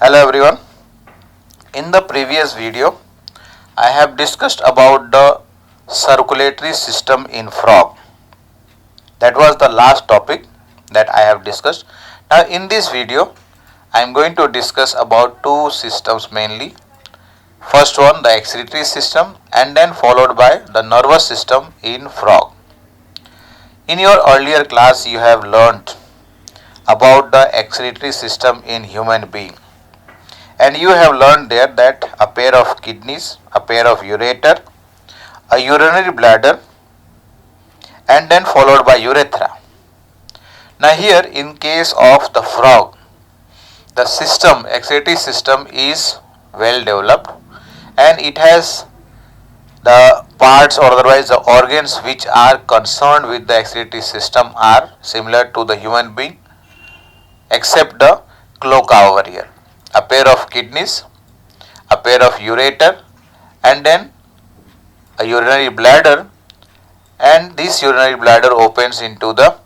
Hello everyone. In the previous video, I have discussed about the circulatory system in frog. That was the last topic that I have discussed. Now in this video, I am going to discuss about two systems mainly. First one, the excretory system, and then followed by the nervous system in frog. In your earlier class, you have learnt about the excretory system in human being. And you have learned there that a pair of kidneys, a pair of ureter, a urinary bladder, and then followed by urethra. Now here in case of the frog, the system, excretory system is well developed and it has the parts or otherwise the organs which are concerned with the excretory system are similar to the human being except the cloaca over here. A pair of kidneys, a pair of ureter, and then a urinary bladder, and this urinary bladder opens into the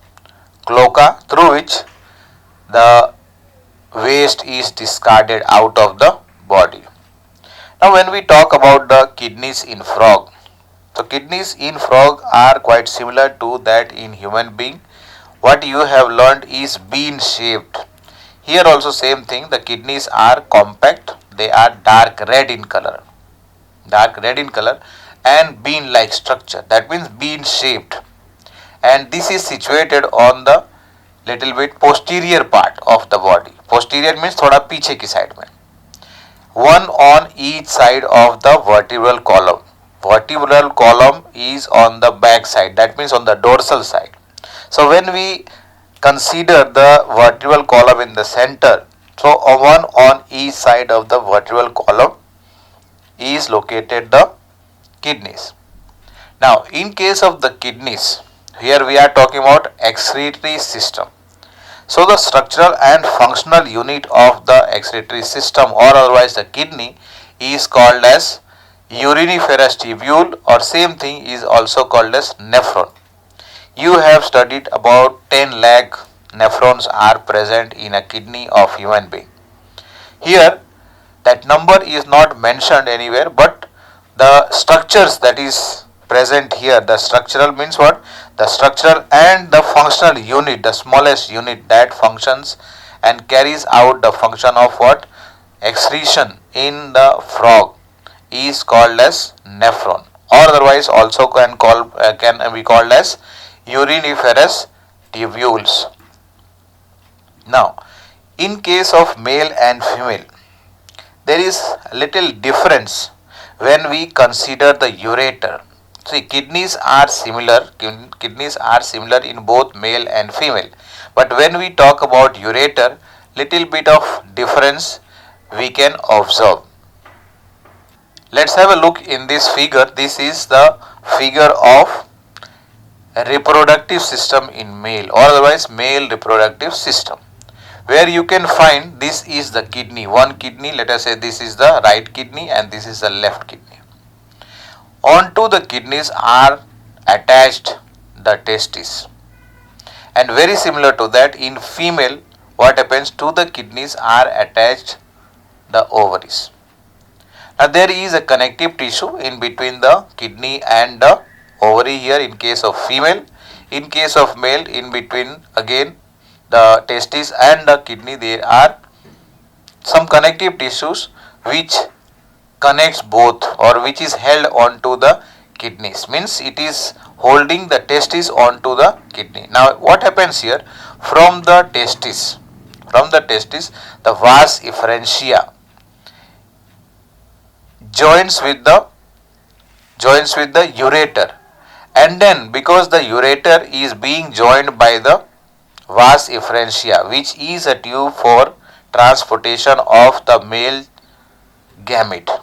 cloaca through which the waste is discarded out of the body. Now when we talk about the kidneys in frog, so kidneys in frog are quite similar to that in human being. What you have learned is bean shaped. Here also same thing, the kidneys are compact, they are dark red in color and bean like structure, that means bean shaped, and this is situated on the little bit posterior part of the body. Posterior means thoda पीछे की side में, one on each side of the vertebral column. Vertebral column is on the back side, that means on the dorsal side. So when we consider the vertebral column in the center, so one on each side of the vertebral column is located the kidneys. Now in case of the kidneys, here we are talking about excretory system. So the structural and functional unit of the excretory system or otherwise the kidney is called as uriniferous tubule, or same thing is also called as nephron. You have studied about 10 lakh nephrons are present in a kidney of human being. Here that number is not mentioned anywhere, but the structures that is present here, the structural means what? The structural and the functional unit, the smallest unit that functions and carries out the function of what? Excretion in the frog is called as nephron, or otherwise also can be called as uriniferous tubules. Now in case of male and female, there is a little difference when we consider the ureter. See, kidneys are similar in both male and female, but when we talk about ureter, little bit of difference we can observe. Let's have a look in this figure. This is the figure of reproductive system in male, or otherwise male reproductive system, where you can find this is the kidney, one kidney, let us say this is the right kidney and this is the left kidney. Onto the kidneys are attached the testes, and very similar to that in female, what happens, to the kidneys are attached the ovaries. Now there is a connective tissue in between the kidney and the ovary here in case of female. In case of male, in between again the testes and the kidney there are some connective tissues which connects both, or which is held onto the kidneys, means it is holding the testes onto the kidney. Now what happens here, from the testes the vas efferentia joins with the ureter, and then because the ureter is being joined by the vas efferentia, which is a tube for transportation of the male gamete.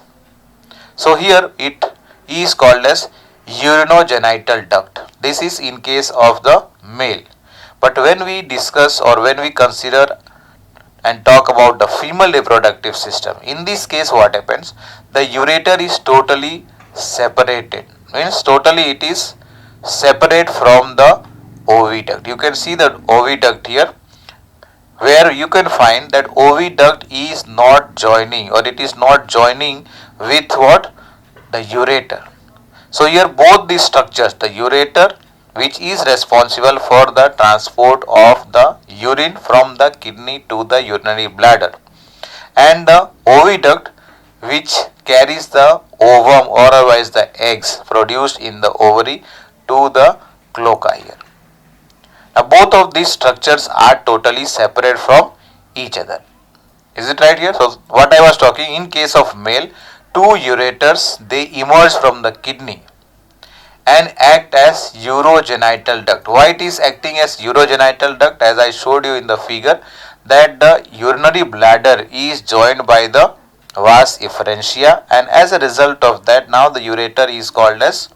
So here it is called as urinogenital duct. This is in case of the male. But when we discuss or when we consider and talk about the female reproductive system, in this case what happens, the ureter is totally separated, means totally it is separate from the oviduct. You can see the oviduct here where you can find that oviduct is not joining, or it is not joining with what? The ureter. So here both these structures, the ureter, which is responsible for the transport of the urine from the kidney to the urinary bladder, and the oviduct, which carries the ovum or otherwise the eggs produced in the ovary to the cloaca here. Now both of these structures are totally separate from each other. Is it right here? So what I was talking, in case of male, two ureters, they emerge from the kidney and act as urogenital duct. Why it is acting as urogenital duct? As I showed you in the figure, that the urinary bladder is joined by the vas efferentia, and as a result of that, now the ureter is called as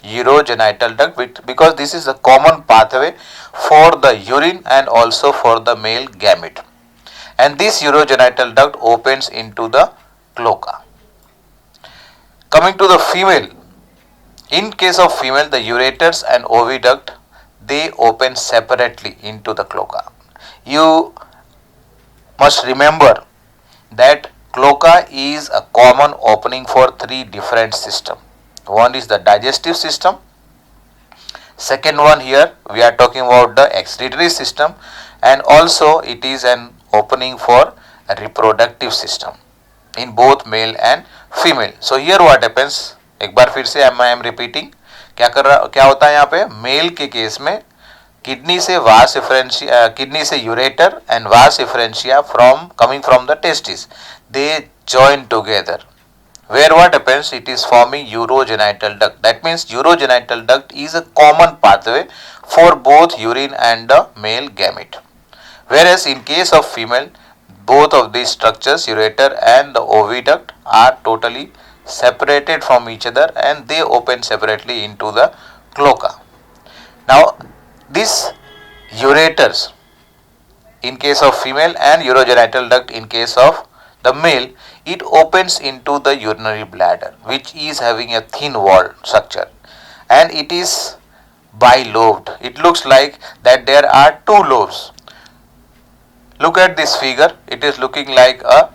urogenital duct, because this is a common pathway for the urine and also for the male gamete, and this urogenital duct opens into the cloaca. Coming to the female, in case of female, the ureters and oviduct, they open separately into the cloaca. You must remember that cloaca is a common opening for three different systems. One is the digestive system. Second one, here we are talking about the excretory system, and also it is an opening for a reproductive system in both male and female. So here what happens, एक बार फिर से I am repeating, क्या होता है यहाँ पे mail के case में, किडनी से वास एफरेंशिया, किडनी से यूरेटर एंड वास efferentia from coming from the testis, they join together, where what happens, it is forming urogenital duct. That means urogenital duct is a common pathway for both urine and the male gamete, whereas in case of female, both of these structures, ureter and the oviduct, are totally separated from each other and they open separately into the cloaca. Now these ureters in case of female and urogenital duct in case of the male, it opens into the urinary bladder, which is having a thin wall structure, and it is bilobed. It looks like that there are two lobes. Look at this figure, it is looking like a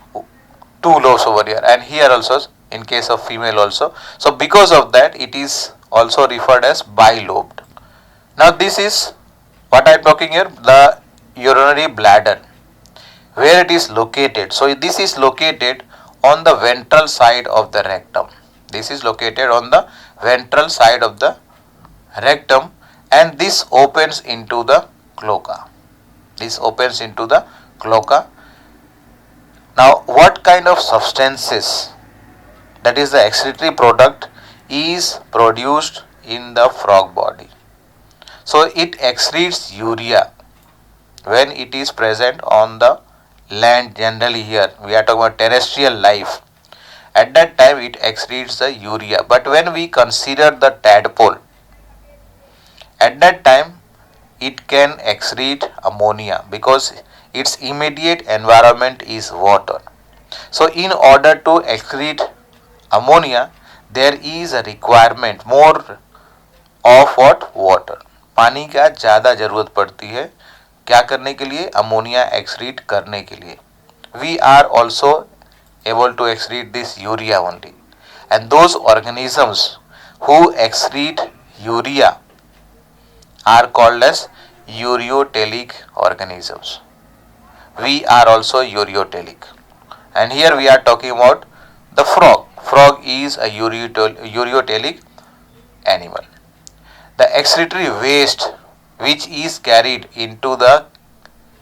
two lobes over here, and here also in case of female also. So because of that, it is also referred as bilobed. Now this is what I am talking here, the urinary bladder, where it is located. So this is located on the ventral side of the rectum. This is located on the ventral side of the rectum, and this opens into the cloaca. This opens into the cloaca. Now what kind of substances, that is the excretory product, is produced in the frog body? So it excretes urea when it is present on the land. Generally here we are talking about terrestrial life. At that time it excretes the urea, but when we consider the tadpole, at that time it can excrete ammonia because its immediate environment is water. So in order to excrete ammonia, there is a requirement more of what? Water. पानी का ज़्यादा ज़रूरत पड़ती है क्या करने के लिए? अमोनिया एक्सक्रीट करने के लिए. We are also able to excrete this urea only, and those organisms who excrete urea are called as ureotelic organisms. We are also ureotelic, and here we are talking about the frog. Frog is a ureotelic animal. The excretory waste which is carried into the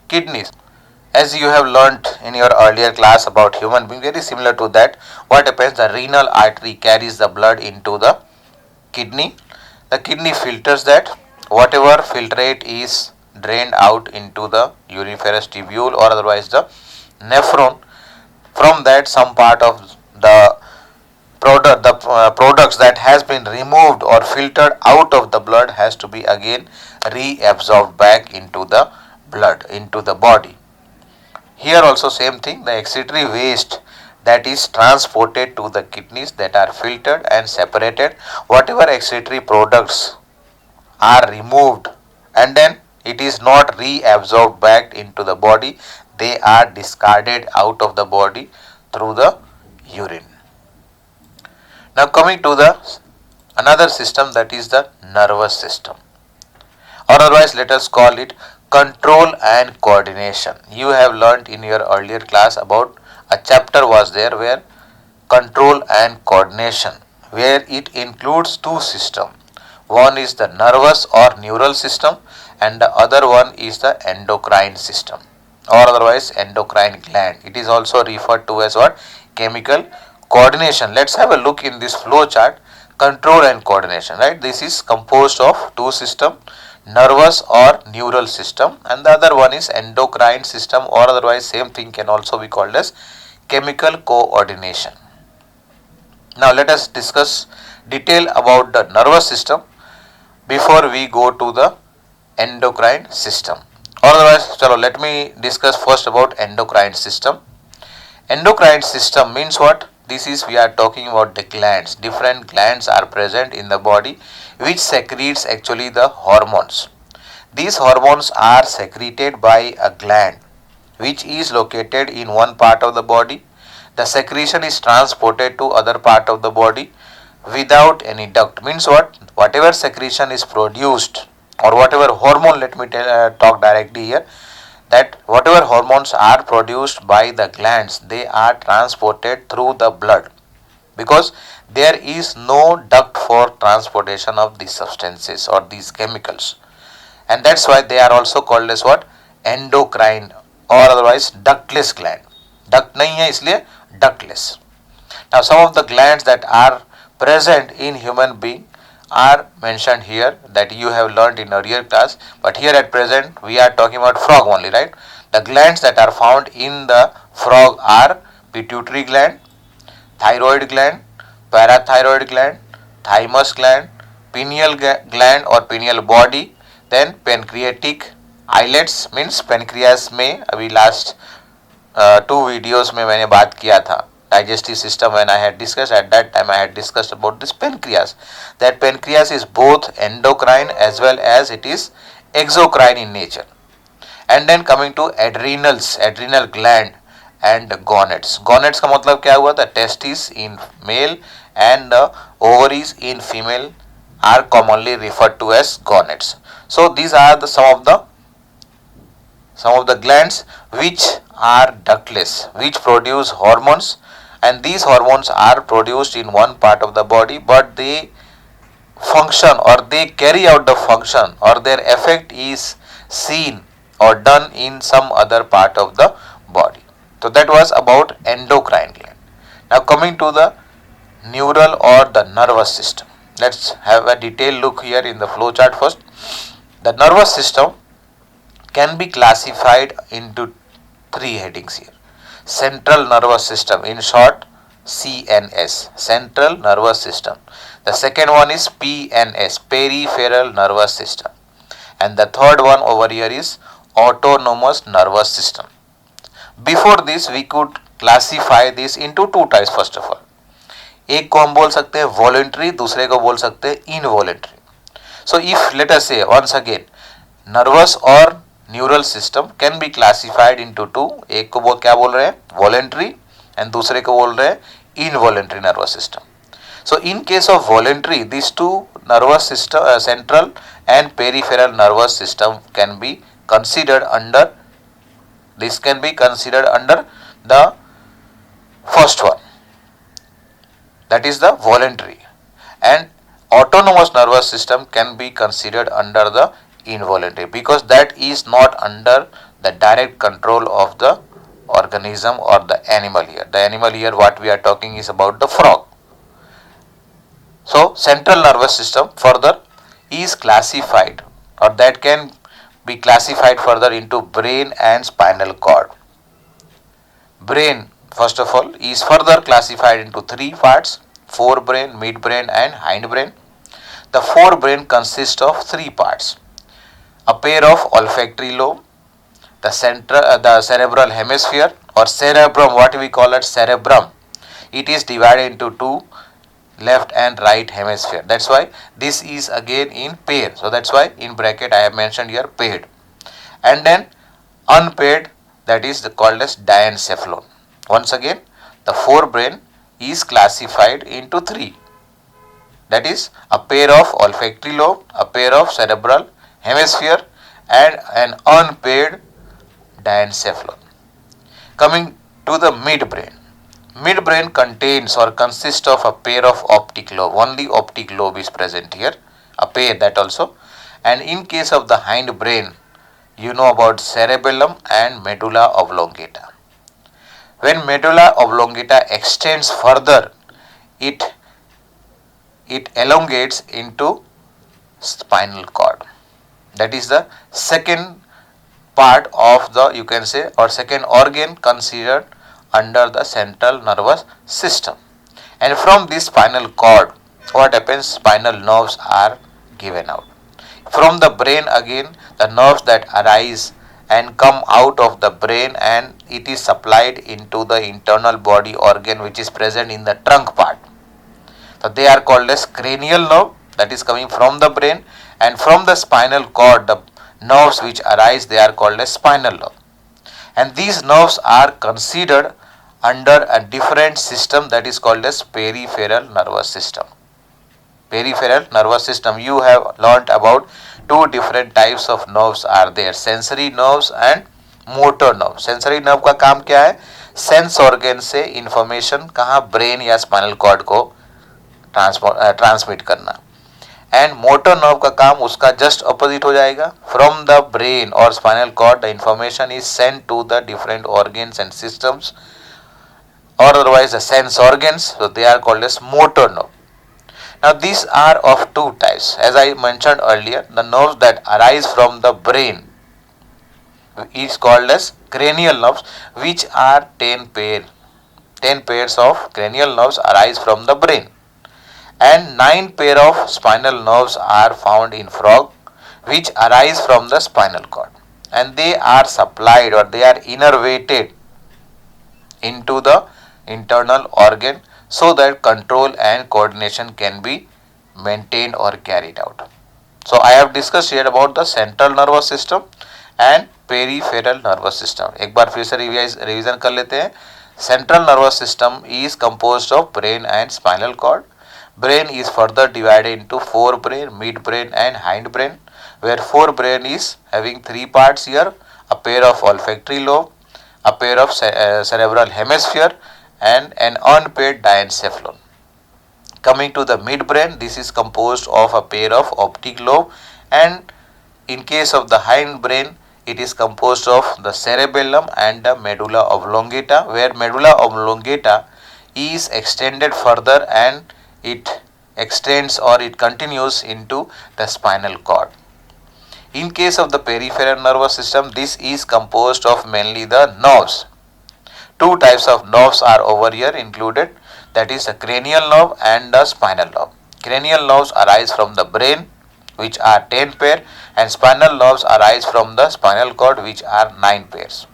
kidneys, as you have learnt in your earlier class about human being, very similar to that. What happens? The renal artery carries the blood into the kidney. The kidney filters that. Whatever filtrate is drained out into the uriniferous tubule or otherwise the nephron. From that, some part of the products that has been removed or filtered out of the blood has to be again reabsorbed back into the blood, into the body. Here also same thing, the excretory waste that is transported to the kidneys, that are filtered and separated. Whatever excretory products are removed, and then It is not reabsorbed back into the body. They are discarded out of the body through the urine. Now coming to the another system, that is the nervous system, or otherwise let us call it control and coordination. You have learnt in your earlier class about a chapter was there where control and coordination, where it includes two systems. One is the nervous or neural system and the other one is the endocrine system, or otherwise endocrine gland. It is also referred to as what? Chemical coordination. Let's have a look in this flow chart. Control and coordination, right? This is composed of two systems, nervous or neural system, and the other one is endocrine system, or otherwise same thing can also be called as chemical coordination. Now let us discuss detail about the nervous system before we go to the endocrine system. Or otherwise, let me discuss first about endocrine system. Endocrine system means what? This is, we are talking about the glands. Different glands are present in the body which secretes actually the hormones. These hormones are secreted by a gland which is located in one part of the body. The secretion is transported to other part of the body without any duct. Means what? Whatever secretion is produced or whatever hormone, let me talk directly here, that whatever hormones are produced by the glands, they are transported through the blood, because there is no duct for transportation of these substances or these chemicals, and that's why they are also called as what? Endocrine, or otherwise ductless gland. Duct nahi hai isliye ductless. Now some of the glands that are present in human being are mentioned here, that you have learned in earlier class, but here at present we are talking about frog only, right? The glands that are found in the frog are pituitary gland, thyroid gland, parathyroid gland, thymus gland, pineal gland or pineal body, then pancreatic islets, means pancreas में अभी last two videos में मैंने बात किया था digestive system. When I had discussed, at that time I had discussed about this pancreas, that pancreas is both endocrine as well as it is exocrine in nature. And then coming to adrenals, adrenal gland and gonads. Gonads का मतलब क्या हुआ? The testes in male and the ovaries in female are commonly referred to as gonads. So these are some of the glands which are ductless, which produce hormones, and these hormones are produced in one part of the body, but they function or they carry out the function or their effect is seen or done in some other part of the body. So that was about endocrine gland. Now coming to the neural or the nervous system. Let's have a detailed look here in the flow chart first. The nervous system can be classified into three headings here. Central nervous system, in short CNS, central nervous system. The second one is PNS, peripheral nervous system, and the third one over here is autonomous nervous system. Before this we could classify this into two types. First of all, एक को हम बोल सकते हैं voluntary, दूसरे को बोल सकते हैं involuntary. So if let us say once again, nervous or neural system can be classified into two. एक को क्या बोल रहे हैं? Voluntary, and दूसरे को बोल रहे हैं involuntary nervous system. So in case of voluntary, these two nervous system, central and peripheral nervous system can be considered under, this can be considered under the first one, that is the voluntary, and autonomous nervous system can be considered under the involuntary, because that is not under the direct control of the organism or the animal here. The animal here what we are talking is about the frog. So central nervous system further is classified, or that can be classified further into brain and spinal cord. Brain first of all is further classified into three parts: forebrain, midbrain and hindbrain. The forebrain consists of three parts: a pair of olfactory lobe, the cerebral hemisphere or cerebrum, what we call it cerebrum. It is divided into two, left and right hemisphere. That's why this is again in pair. So that's why in bracket I have mentioned here paired. and then unpaired, that is called as diencephalon. Once again, the forebrain is classified into three, that is a pair of olfactory lobe, a pair of cerebral hemisphere, and an unpaired diencephalon. Coming to the midbrain. Midbrain contains or consists of a pair of optic lobe. Only optic lobe is present here, a pair that also. And in case of the hindbrain, you know about cerebellum and medulla oblongata. When medulla oblongata extends further, it elongates into spinal cord. That is the second part of the, you can say, or second organ considered under the central nervous system. And from this spinal cord, what happens? Spinal nerves are given out. From the brain again, the nerves that arise and come out of the brain, and it is supplied into the internal body organ which is present in the trunk part. So they are called as cranial nerve, that is coming from the brain, and from the spinal cord, the nerves which arise, they are called as spinal nerve. And these nerves are considered under a different system that is called as peripheral nervous system. Peripheral nervous system, you have learnt about two different types of nerves are there, sensory nerves and motor nerve. Sensory nerve का काम क्या है? Sense organ से information कहाँ brain या spinal cord को transmit करना. And motor nerve का काम उसका जस्ट अपोजिट हो जाएगा. फ्रॉम द ब्रेन और spinal cord the information is send to the different organs and systems, or otherwise the sense organs, so they are called as motor nerve. Now these are of two types. As I mentioned earlier, the nerves that arise from the brain is called as cranial nerves, which are 10 pairs of cranial nerves arise from the brain, and 9 pair of spinal nerves are found in frog, which arise from the spinal cord, and they are supplied or they are innervated into the internal organ so that control and coordination can be maintained or carried out. So I have discussed here about the central nervous system and peripheral nervous system. एक बार फिर से revision कर लेते हैं. Central nervous system is composed of brain and spinal cord. Brain is further divided into forebrain, midbrain and hindbrain, where forebrain is having three parts here: a pair of olfactory lobe, a pair of cerebral hemisphere, and an unpaired diencephalon. Coming to the midbrain, this is composed of a pair of optic lobe, and in case of the hindbrain, it is composed of the cerebellum and the medulla oblongata, where medulla oblongata is extended further and it extends or it continues into the spinal cord. In case of the peripheral nervous system, this is composed of mainly the nerves. Two types of nerves are over here included, that is the cranial nerve and the spinal nerve. Cranial nerves arise from the brain, which are 10 pair, and spinal nerves arise from the spinal cord, which are 9 pairs.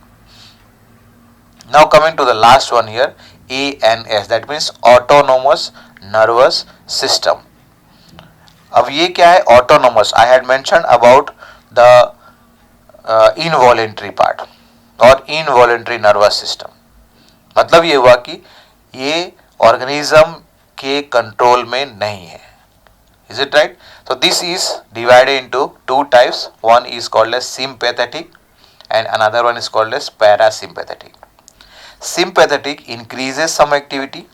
Now coming to the last one here, ANS, that means autonomous nervous system. अब ये क्या है autonomous? I had mentioned about the involuntary part or involuntary nervous system. मतलब ये हुआ कि ये organism के कंट्रोल में नहीं है. Is it right? So this is divided into two types. One is called as sympathetic and another one is called as parasympathetic. Sympathetic increases some activity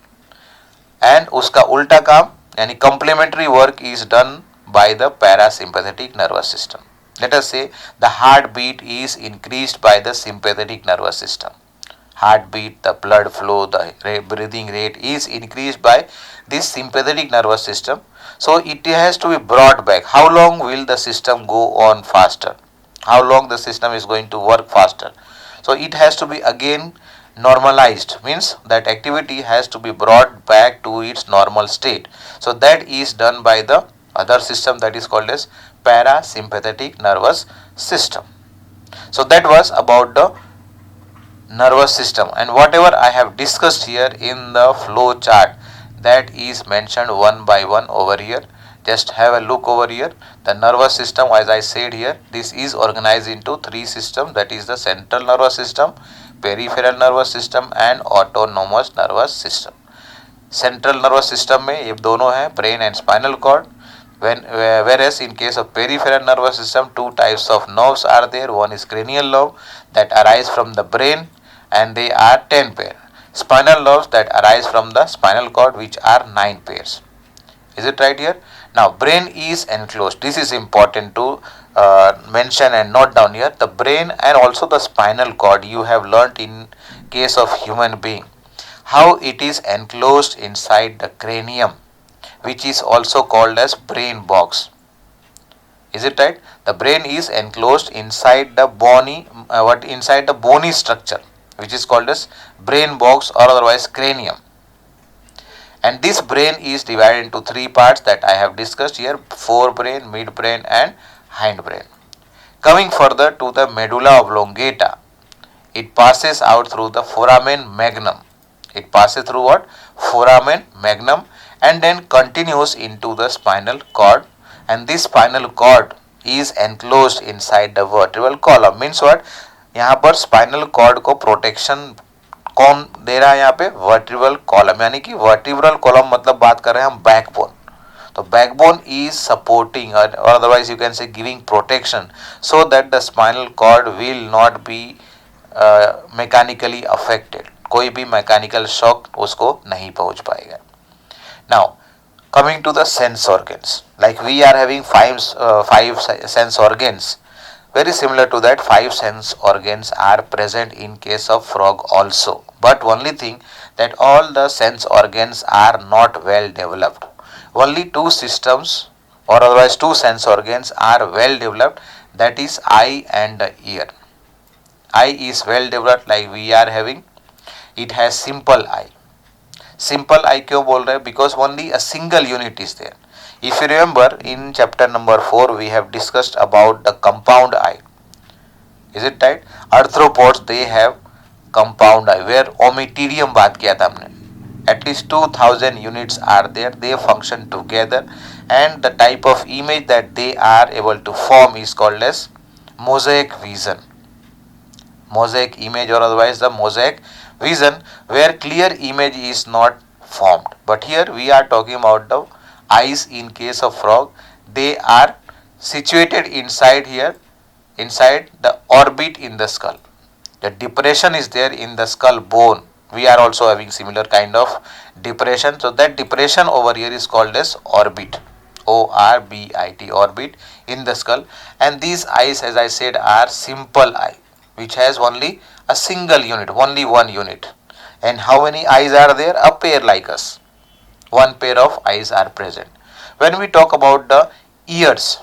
and उसका उल्टा काम यानी complementary work is done by the parasympathetic nervous system. Let us say the heartbeat is increased by the sympathetic nervous system. Heartbeat, the blood flow, the breathing rate is increased by this sympathetic nervous system. So it has to be brought back. How long will the system go on faster? How long the system is going to work faster? So it has to be again normalized, means that activity has to be brought back to its normal state. So that is done by the other system that is called as parasympathetic nervous system. So that was about the nervous system, and whatever I have discussed here in the flow chart, that is mentioned one by one over here. Just have a look over here. The nervous system, as I said here, this is organized into three systems, that is the central nervous system, peripheral nervous system and autonomous nervous system. Central nervous system में ये दोनों हैं, brain and spinal cord. Whereas in case of peripheral nervous system, two types of nerves are there. One is cranial nerve that arise from the brain and they are 10 pairs. Spinal nerves that arise from the spinal cord, which are 9 pairs. Is it right here? Now brain is enclosed. This is important to mention and note down here. The brain and also the spinal cord you have learnt in case of human being, how it is enclosed inside the cranium, which is also called as brain box. Is it right? The brain is enclosed inside the bony structure, which is called as brain box or otherwise cranium. And this brain is divided into three parts that I have discussed here: forebrain, midbrain and hindbrain. Coming further to the medulla oblongata, it passes out through the foramen magnum. It passes through what? Foramen magnum and then continues into the spinal cord, and this spinal cord is enclosed inside the vertebral column. Means what? यहाँ पर spinal cord को protection कौन दे रहा है? यहाँ पे vertebral column, यानी कि वर्टिब्रल कॉलम मतलब बात कर रहे हैं हम बैकबोन. तो बैकबोन इज सपोर्टिंग और otherwise you can say giving protection so that the spinal cord will not be mechanically affected. कोई भी मैकेनिकल शॉक उसको नहीं पहुंच पाएगा. Now coming to the sense organs, like we are having five sense organs, very similar to that 5 sense organs are present in case of frog also, but only thing that all the sense organs are not well developed. Only 2 systems or otherwise 2 sense organs are well developed, that is eye and the ear. Eye is well developed, like we are having, it has simple eye. Simple eye क्यों बोल रहे हैं? Because only a single unit is there. If you remember in chapter number 4 we have discussed about the compound eye. Is it right? Arthropods they have compound eye, where ommetidium बात किया था हमने. At least 2000 units are there. They function together and the type of image that they are able to form is called as mosaic vision. Mosaic image or otherwise the mosaic vision, where clear image is not formed. But here we are talking about the eyes in case of frog. They are situated inside here, inside the orbit in the skull. The depression is there in the skull bone. We are also having similar kind of depression. So that depression over here is called as orbit. ORBIT, orbit in the skull. And these eyes, as I said, are simple eye, which has only a single unit, only one unit. And how many eyes are there? A pair like us. One pair of eyes are present. When we talk about the ears,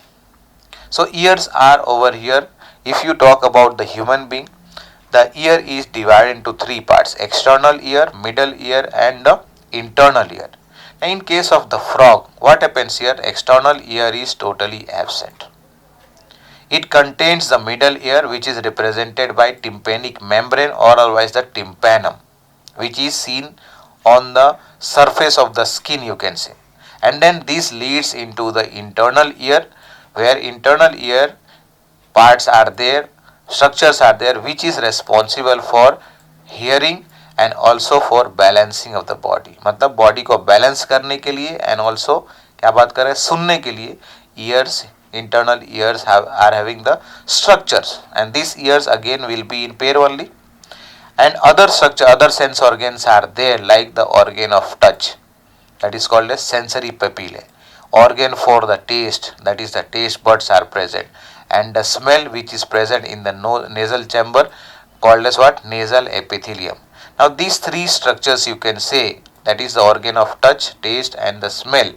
so ears are over here. If you talk about the human being, the ear is divided into 3 parts: external ear, middle ear and the internal ear. Now in case of the frog, what happens here? External ear is totally absent. It contains the middle ear, which is represented by tympanic membrane or otherwise the tympanum, which is seen on the surface of the skin, you can say. And then this leads into the internal ear, where internal ear parts are there, structures are there, which is responsible for hearing and also for balancing of the body. मतलब body को balance करने के लिए and also क्या बात कर रहे हैं, सुनने के लिए ears, internal ears are having the structures, and these ears again will be in pair only. And other sense organs are there, like the organ of touch, that is called as sensory papillae. Organ for the taste, that is the taste buds are present, and the smell which is present in the nasal chamber called as what? Nasal epithelium. Now these 3 structures you can say, that is the organ of touch, taste and the smell,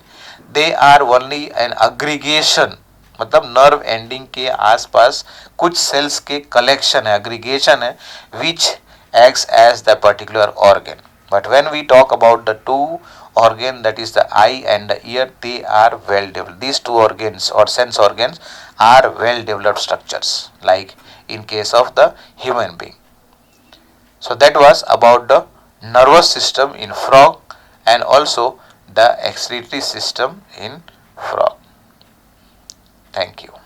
they are only an aggregation, मतलब nerve ending के आसपास कुछ sales के collection है, aggregation है, which acts as the particular organ. But when we talk about the 2 organ, that is the eye and the ear, they are well developed. These 2 organs or sense organs are well developed structures, like in case of the human being. So that was about the nervous system in frog and also the excretory system in frog. Thank you.